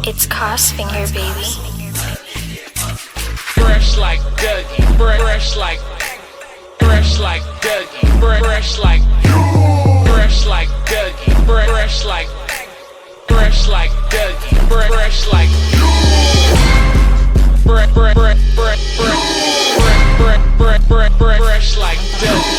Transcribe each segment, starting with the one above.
It's Cosfinger, baby. Fresh like Dougie, fresh like Dougie, fresh like Dougie, fresh like Dougie, fresh like fresh like Dougie.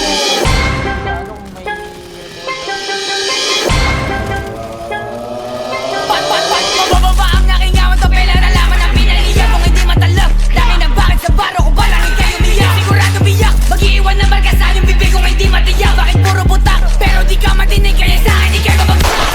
Mababa ang nakingawan to pela nalaman ang pinaliyan kung hindi matalab. Dami ng bakit sa baro ko balangin kayo niyak. Sigurado biyak, mag-iiwan ng barkasan yung bibig kung hindi matiyak. Bakit puro butak, pero di ka matinig kaya sa akin di kayo mabagsak.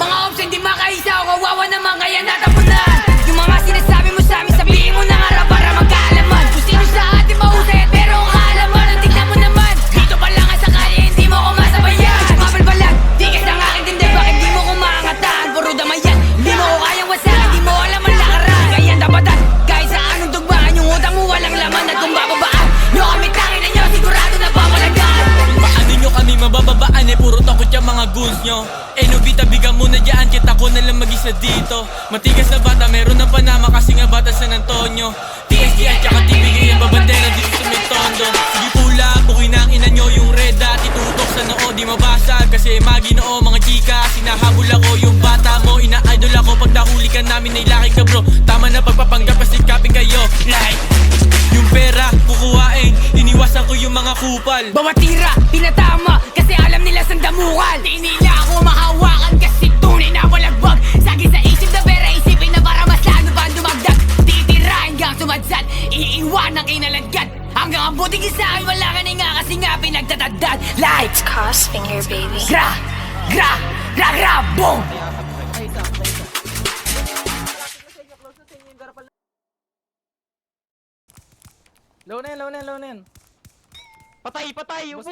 Mga option di makaisa o kawawa naman kaya natapunan. Yung mga sinasabi mo sa amin sabihin mo na nga raw para magkaalaman. Kung sino sa atin mahusay at pero ang kaalaman ang tignan mo naman. Dito pa lang ang sakali hindi mo ko masabayan. Mabal balag, di ka sa akin tindi bakit di mo ko maangataan. Puro damayan, di mo ko kayang wasakan. Di mo alam ang lakaran, kaya dapatan. Kahit sa anong tugmaan, yung utang mo walang laman. At kung bababaan, nyo kami tangin na nyo sigurado na papalagaan. Paano nyo kami mabababaan eh puro takot yung mga goons nyo. Eh no bitabigan muna dyan kita ko na lang mag-isa dito. Matigas na bata meron ng Panama kasi nga bata San Antonio. TSD at saka TBG yung babandera dito sa may tondo. Sige pula, bukoy na ang ina nyo yung red dot. Itutok sa noo di mabasag kasi maginoo mga chika. Sinahabol ako yung bata mo, ina-idol ako. Pag nahuli ka namin ay laki ka bro. Tama na pagpapanggap kasi kaping kayo. Like yung pera, kukuhain, iniwasan ko yung mga kupal. Bawat tira, tinatama kasi alam nila saan damukan. Di nila ako mahawakan kasi tunay na walagbag. Sagi sa isip na pera, isipin na para mas lalo pa dumagdag. Titira hanggang sumadsad, iiwan ang inalagad. Hanggang ang buting isa ay wala ka na nga kasi nga pinagtatagdad. Like, It's Cosfinger, baby. gra, boom! Low na yan. Patay! Ubus!